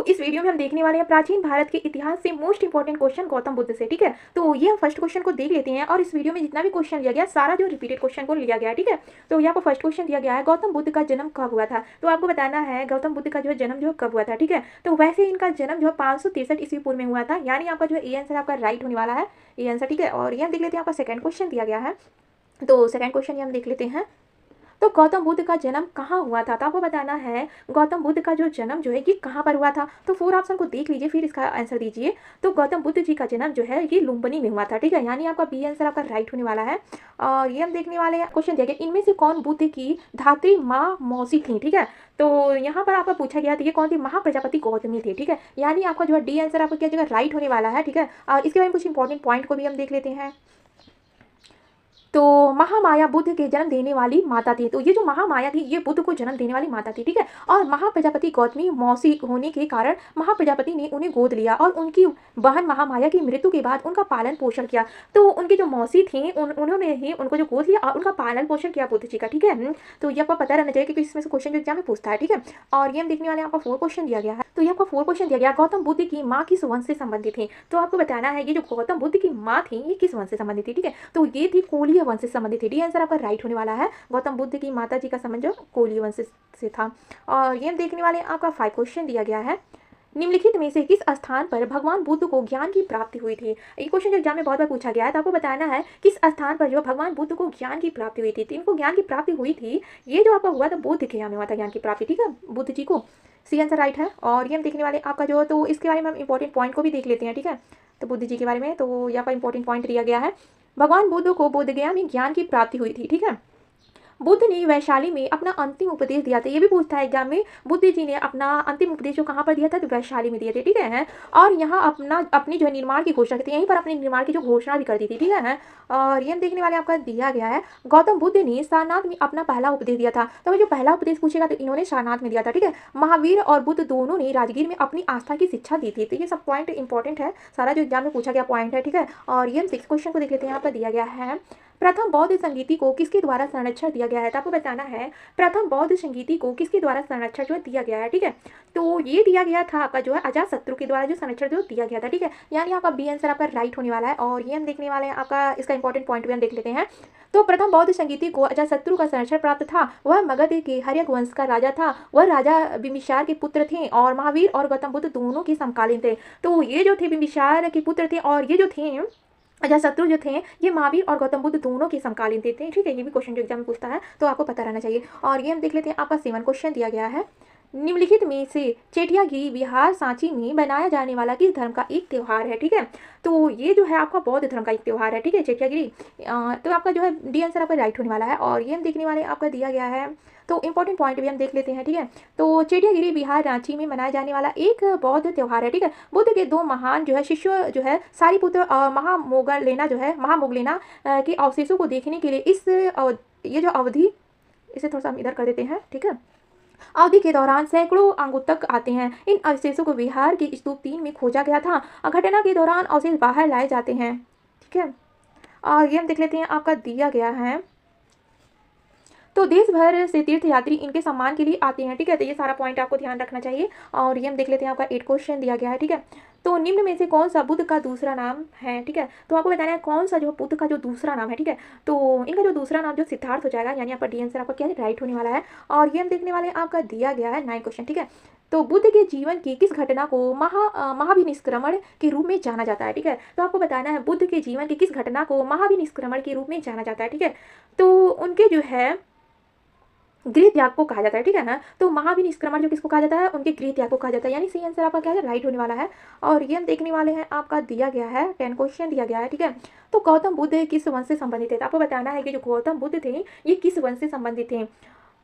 इस वीडियो में हम देखने वाले हैं प्राचीन भारत के इतिहास से most important question Gautam Buddha से। ठीक है, तो ये हम फर्स्ट क्वेश्चन को देख लेते हैं और इस वीडियो में जितना भी क्वेश्चन लिया गया सारा जो रिपीटेड क्वेश्चन को लिया गया है। ठीक है, तो यहाँ पर फर्स्ट क्वेश्चन दिया गया है गौतम बुद्ध का जन्म कब हुआ था। तो आपको बताना है गौतम बुद्ध का जो है जन्म जो कब हुआ था। ठीक है, तो वैसे इनका जन्म जो है 563 ईस्वी पूर्व में हुआ था, यानी आपका जो है ए आंसर आपका राइट होने वाला है, ये आंसर। ठीक है, और ये हम देख लेते हैं आपका सेकंड क्वेश्चन दिया गया है। तो सेकंड क्वेश्चन ये हम देख लेते हैं। तो गौतम बुद्ध का जन्म कहाँ हुआ था। तो आपको बताना है गौतम बुद्ध का जो जन्म जो है ये कहाँ पर हुआ था। तो 4 ऑप्शन को देख लीजिए फिर इसका आंसर दीजिए। तो गौतम बुद्ध जी का जन्म जो है ये लुम्बिनी में हुआ था। ठीक है, यानी आपका बी आंसर आपका राइट होने वाला है। और ये हम देखने वाले हैं क्वेश्चन दिया गया, इनमें से कौन बुद्ध की धात्री माँ मौसी थी। ठीक है, तो यहाँ पर आपका पूछा गया था ये कौन थी, महाप्रजापति गौतमी थी। ठीक है, यानी आपका जो है डी आंसर आपका क्या जगह राइट होने वाला है। ठीक है, और इसके बारे में कुछ इंपॉर्टेंट पॉइंट को भी हम देख लेते हैं। तो महामाया बुद्ध के जन्म देने वाली माता थी। तो ये जो महामाया थी ये बुद्ध को जन्म देने वाली माता थी। ठीक है, और महाप्रजापति गौतमी मौसी होने के कारण महाप्रजापति ने उन्हें गोद लिया और उनकी बहन महामाया की मृत्यु के बाद उनका पालन पोषण किया। तो उनकी जो मौसी थी उन्होंने ही उनको जो गोद लिया और उनका पालन पोषण किया बुद्ध जी का। ठीक है, तो ये आपको पता रहना चाहिए क्योंकि इसमें से क्वेश्चन जो एग्जाम में पूछता है। ठीक है, और ये हम देखने वाले आपका 4 क्वेश्चन दिया गया है। तो ये आपको 4 क्वेश्चन दिया गया, गौतम बुद्ध की माँ किस वंश से संबंधित थी। तो आपको बताना है ये जो गौतम बुद्ध की माँ थी ये किस वंश से संबंधित थी। ठीक है, तो ये थी कोलीय वंश से संबंधित थी। डी आंसर आपका राइट होने वाला है, गौतम बुद्ध की माता जी का संबंध जो कोलीय वंश से था। और ये हम देखने वाले आपका 5 क्वेश्चन दिया गया है, निम्नलिखित में से किस स्थान पर भगवान बुद्ध को ज्ञान की प्राप्ति हुई थी। ये क्वेश्चन जो एग्जाम में बहुत बार पूछा गया है, तो आपको बताना है किस स्थान पर जो भगवान बुद्ध को ज्ञान की प्राप्ति हुई थी। तो इनको ज्ञान की प्राप्ति हुई थी ये जो आपका हुआ था बुद्ध के यहाँ में हुआ था ज्ञान की प्राप्ति। ठीक है, बुद्ध जी को, सी आंसर राइट है। और ये हम देखने वाले आपका जो, तो इसके बारे में हम इंपॉर्टेंट पॉइंट को भी देख लेते हैं। ठीक है, तो बुद्ध जी के बारे में तो यहाँ पर इंपॉर्टेंट पॉइंट दिया गया है, भगवान बुद्ध को बोध गया में ज्ञान की प्राप्ति हुई थी। ठीक है, बुद्ध ने वैशाली में अपना अंतिम उपदेश दिया था। ये भी पूछता है एग्जाम में, बुद्ध जी ने अपना अंतिम उपदेश जो कहाँ पर दिया था, तो वैशाली में दिए थे। ठीक है, और यहाँ अपनी जो निर्माण की घोषणा की थी, यहीं पर अपने निर्माण की जो घोषणा भी कर दी थी। ठीक है, और ये हम देखने वाले आपका दिया गया है, गौतम बुद्ध ने सारनाथ में अपना पहला उपदेश दिया था। तो जो पहला उपदेश पूछेगा तो इन्होंने सारनाथ में दिया था। ठीक है, महावीर और बुद्ध दोनों ने राजगीर में अपनी आस्था की शिक्षा दी थी। तो ये सब पॉइंट इंपॉर्टेंट है, सारा जो एग्जाम में पूछा गया पॉइंट है। ठीक है, और ये हम 6 क्वेश्चन को देख लेते हैं। यहाँ पर दिया गया है, प्रथम बौद्ध संगीति को किसके द्वारा संरक्षण दिया गया है। तो आपको बताना है प्रथम बौद्ध संगीति को किसके द्वारा संरक्षण जो दिया गया है। ठीक है, तो ये दिया गया था आपका जो है अजातशत्रु के द्वारा जो संरक्षण जो दिया गया था। ठीक है, यानी आपका बी आंसर आपका राइट होने वाला है। और ये हम देखने वाले हैं आपका इसका इंपॉर्टेंट पॉइंट भी हम देख लेते हैं। तो प्रथम बौद्ध संगीति को अजातशत्रु का संरक्षण प्राप्त था, वह मगध के हर्यक वंश का राजा था, वह राजा बिम्बिसार के पुत्र थे और महावीर और गौतम बुद्ध दोनों के समकालीन थे। तो ये जो थे बिम्बिसार के पुत्र थे और ये जो थे अजातशत्रु जो थे ये महावीर और गौतम बुद्ध दोनों के समकालीन थे। ठीक है, ये भी क्वेश्चन जो एग्जाम में पूछता है तो आपको पता रहना चाहिए। और ये हम देख लेते हैं आपका 7 क्वेश्चन दिया गया है, निम्नलिखित में से चेटियागिरी बिहार सांची में बनाया जाने वाला किस धर्म का एक त्यौहार है। ठीक है, तो ये जो है आपका बौद्ध धर्म का एक त्यौहार है। ठीक है, चेटियागिरी, तो आपका जो है डी आंसर आपका राइट होने वाला है। और ये हम देखने वाले आपका दिया गया है, तो इंपॉर्टेंट पॉइंट भी हम देख लेते हैं। ठीक है, तो चेटियागिरी बिहार रांची में मनाया जाने वाला एक बौद्ध त्यौहार है। ठीक है, बुद्ध के 2 महान जो है शिष्य जो है सारिपुत्र और महामोगलेना के अवशेषों को देखने के लिए ये जो अवधि, इसे थोड़ा सा हम इधर कर देते हैं। ठीक है, अवधि के दौरान सैकड़ों आगंतुक आते हैं। इन अवशेषों को बिहार के स्तूप 3 में खोजा गया था। घटना के दौरान अवशेष बाहर लाए जाते हैं। ठीक है, और ये हम देख लेते हैं आपका दिया गया है, तो देश भर से तीर्थयात्री इनके सम्मान के लिए आते हैं। ठीक है, तो ये सारा पॉइंट आपको ध्यान रखना चाहिए। और ये हम देख लेते हैं आपका 8 क्वेश्चन दिया गया है। ठीक है, तो निम्न में से कौन सा बुद्ध का दूसरा नाम है। ठीक है, तो आपको बताना है कौन सा जो बुद्ध का जो दूसरा नाम है। ठीक है, तो इनका जो दूसरा नाम जो सिद्धार्थ हो जाएगा, यानी आपका डी आंसर आपका क्या है राइट होने वाला है। और ये हम देखने वाले आपका दिया गया है 9 क्वेश्चन। ठीक है, तो बुद्ध के जीवन की किस घटना को महाभिनिष्क्रमण के रूप में जाना जाता है। ठीक है, तो आपको बताना है बुद्ध के जीवन की किस घटना को महाभिनिष्क्रमण के रूप में जाना जाता है। ठीक है, तो उनके जो है गृह त्याग को कहा जाता है। ठीक है ना, तो महाभिनिष्क्रमण जो किसको कहा जाता है, उनके गृह त्याग को कहा जाता है, यानी सी आंसर आपका क्या है राइट होने वाला है। और ये हम देखने वाले हैं आपका दिया गया है 10 क्वेश्चन दिया गया है। ठीक है, तो गौतम बुद्ध किस वंश से संबंधित थे। तो आपको बताना है कि जो गौतम बुद्ध थे ये किस वंश से संबंधित थे।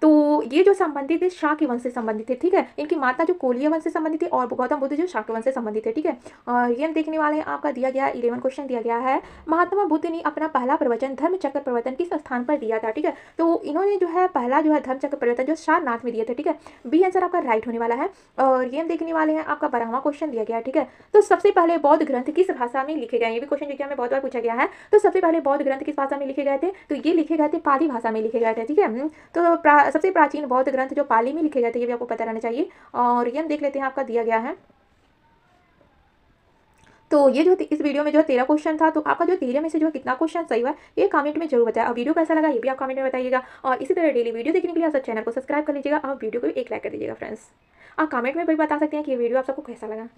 तो ये जो संबंधित है शाक्य वंश से संबंधित है। ठीक है, इनकी माता जो कोलीय वंश से संबंधित है और गौतम बुद्ध जो शाक्य वंश से संबंधित है। ठीक है, और ये हम देखने वाले हैं आपका दिया गया 11 क्वेश्चन दिया गया है, महात्मा बुद्ध ने अपना पहला प्रवचन धर्म चक्र प्रवर्तन किस स्थान पर दिया था। ठीक है, तो इन्होंने जो है पहला जो है धर्म चक्र प्रवर्तन जो सारनाथ में दिया था। ठीक है, बी आंसर आपका राइट होने वाला है। और ये हम देखने वाले हैं आपका 12वां क्वेश्चन दिया गया है। ठीक है, तो सबसे पहले बौद्ध ग्रंथ किस भाषा में लिखे गए, ये भी क्वेश्चन एग्जाम में बहुत बार पूछा गया है। तो सबसे पहले बौद्ध ग्रंथ किस भाषा में लिखे गए थे, तो ये लिखे गए थे पाली भाषा में लिखे गए थे। ठीक है, तो सबसे प्राचीन बौद्ध ग्रंथ जो पाली में लिखे गए थे ये भी आपको पता रहना चाहिए। और ये हम देख लेते हैं आपका दिया गया है तो ये जो इस वीडियो में जो 13 क्वेश्चन था, तो आपका जो 13 में से जो कितना क्वेश्चन सही हुआ ये कमेंट में जरूर बताया। और वीडियो कैसा लगा ये भी आप कमेंट में बताइएगा। और इसी तरह डेली वीडियो देखने के लिए आप सब चैनल को सब्सक्राइब कर लीजिएगा और वीडियो को भी एक लाइक कर दीजिएगा फ्रेंड्स। आप कमेंट में भी बता सकते हैं कि ये वीडियो आप सबको कैसा लगा।